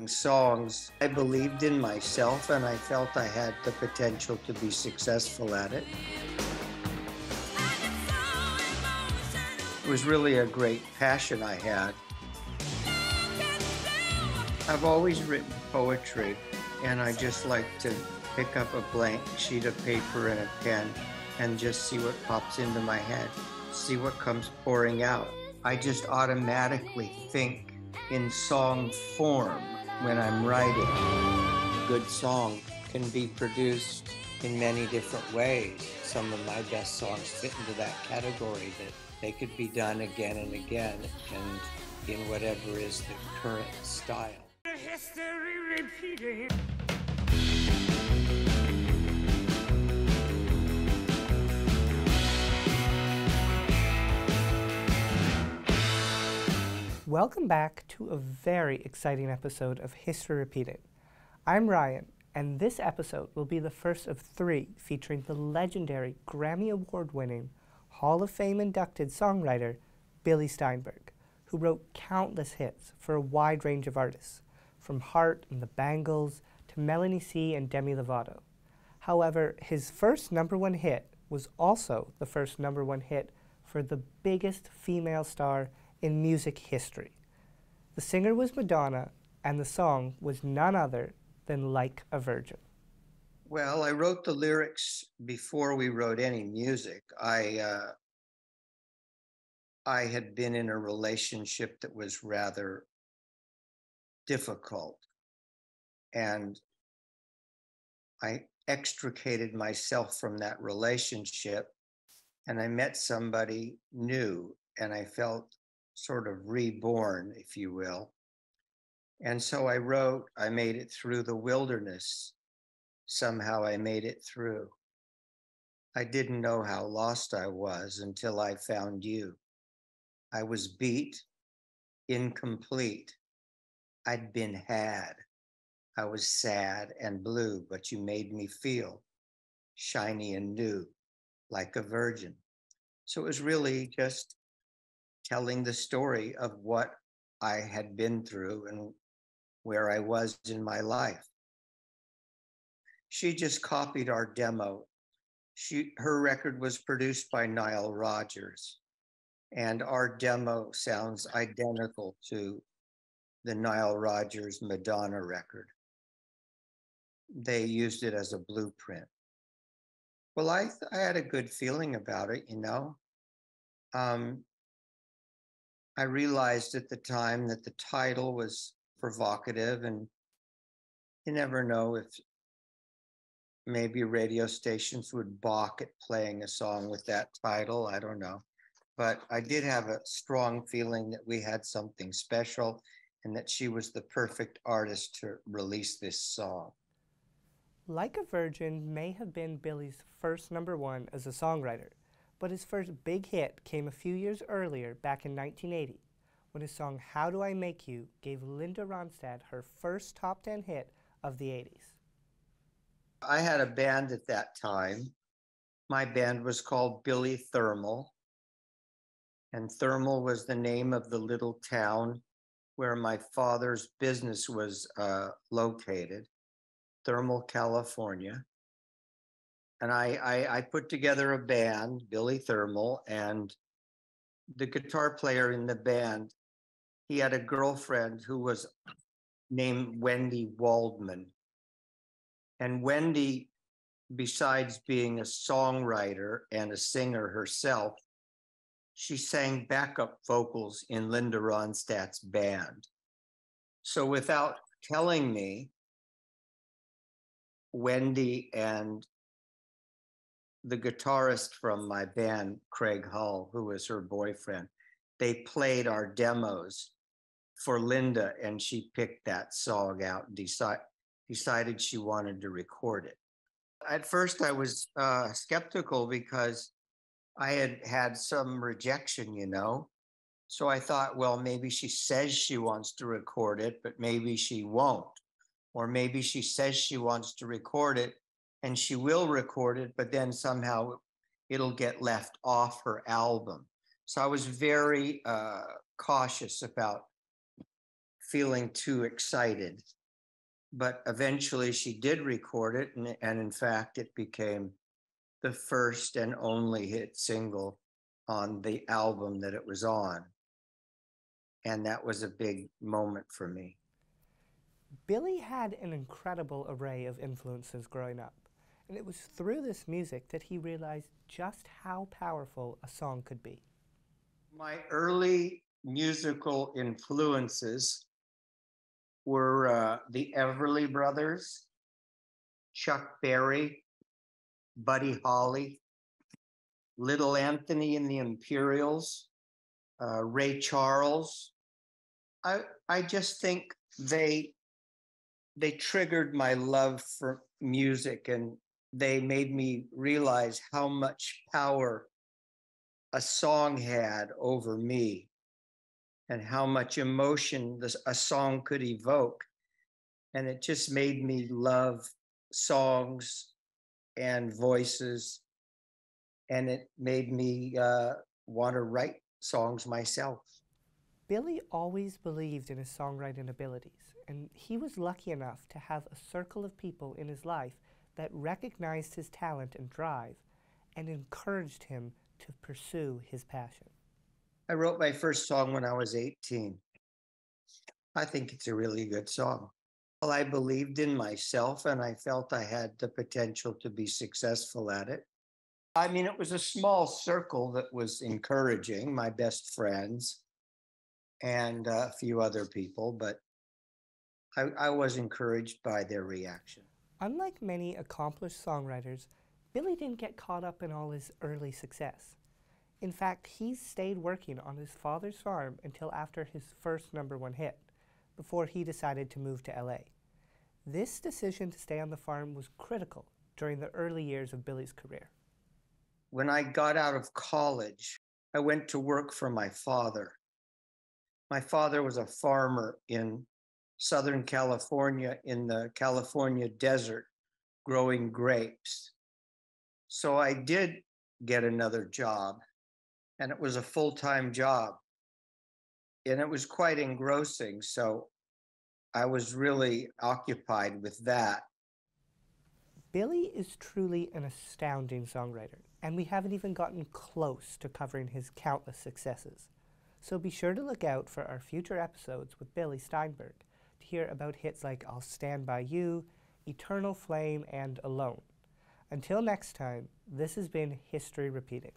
songs. I believed in myself and I felt I had the potential to be successful at it. It was really a great passion I had. I've always written poetry, and I just like to pick up a blank sheet of paper and a pen and just see what pops into my head, see what comes pouring out. I just automatically think in song form when I'm writing. A good song can be produced in many different ways. Some of my best songs fit into that category, that they could be done again and again and in whatever is the current style. History repeating. Welcome back to a very exciting episode of History Repeated. I'm Ryan, and this episode will be the first of 3 featuring the legendary Grammy Award-winning, Hall of Fame inducted songwriter Billy Steinberg, who wrote countless hits for a wide range of artists, from Heart and the Bangles to Melanie C and Demi Lovato. However, his first #1 hit was also the first #1 hit for the biggest female star in music history. The singer was Madonna, and the song was none other than Like a Virgin. Well, I wrote the lyrics before we wrote any music. I had been in a relationship that was rather difficult, and I extricated myself from that relationship, and I met somebody new, and I felt sort of reborn, if you will. And so I wrote, I made it through the wilderness. Somehow I made it through. I didn't know how lost I was until I found you. I was beat, incomplete. I'd been had. I was sad and blue, but you made me feel shiny and new, like a virgin. So it was really just telling the story of what I had been through and where I was in my life. She just copied our demo. Her record was produced by Nile Rodgers, and our demo sounds identical to the Nile Rodgers Madonna record. They used it as a blueprint. Well, I had a good feeling about it, you know. I realized at the time that the title was provocative, and you never know if maybe radio stations would balk at playing a song with that title. I don't know. But I did have a strong feeling that we had something special and that she was the perfect artist to release this song. Like a Virgin may have been Billy's first #1 as a songwriter, but his first big hit came a few years earlier, back in 1980, when his song How Do I Make You gave Linda Ronstadt her first top 10 hit of the 80s. I had a band at that time. My band was called Billy Thermal, and Thermal was the name of the little town where my father's business was located, Thermal, California. And I put together a band, Billy Thermal, and the guitar player in the band, he had a girlfriend who was named Wendy Waldman. And Wendy, besides being a songwriter and a singer herself, she sang backup vocals in Linda Ronstadt's band. So without telling me, Wendy and the guitarist from my band, Craig Hull, who was her boyfriend, they played our demos for Linda, and she picked that song out and decided she wanted to record it. At first, I was skeptical because I had had some rejection, you know. So I thought, well, maybe she says she wants to record it, but maybe she won't. Or maybe she says she wants to record it and she will record it, but then somehow it'll get left off her album. So I was very cautious about feeling too excited. But eventually she did record it, and in fact, it became the first and only hit single on the album that it was on. And that was a big moment for me. Billy had an incredible array of influences growing up, and it was through this music that he realized just how powerful a song could be. My early musical influences were the Everly Brothers, Chuck Berry, Buddy Holly, Little Anthony and the Imperials, Ray Charles. I just think they triggered my love for music, and they made me realize how much power a song had over me and how much emotion a song could evoke. And it just made me love songs and voices, and it made me want to write songs myself. Billy always believed in his songwriting abilities, and he was lucky enough to have a circle of people in his life that recognized his talent and drive and encouraged him to pursue his passion. I wrote my first song when I was 18. I think it's a really good song. Well, I believed in myself, and I felt I had the potential to be successful at it. I mean, it was a small circle that was encouraging, my best friends and a few other people, but I was encouraged by their reaction. Unlike many accomplished songwriters, Billy didn't get caught up in all his early success. In fact, he stayed working on his father's farm until after his first #1 hit, before he decided to move to LA. This decision to stay on the farm was critical during the early years of Billy's career. When I got out of college, I went to work for my father. My father was a farmer in Southern California, in the California desert, growing grapes. So I did get another job, and it was a full-time job. And it was quite engrossing, so I was really occupied with that. Billy is truly an astounding songwriter, and we haven't even gotten close to covering his countless successes. So be sure to look out for our future episodes with Billy Steinberg to hear about hits like I'll Stand By You, Eternal Flame, and Alone. Until next time, this has been History Repeating.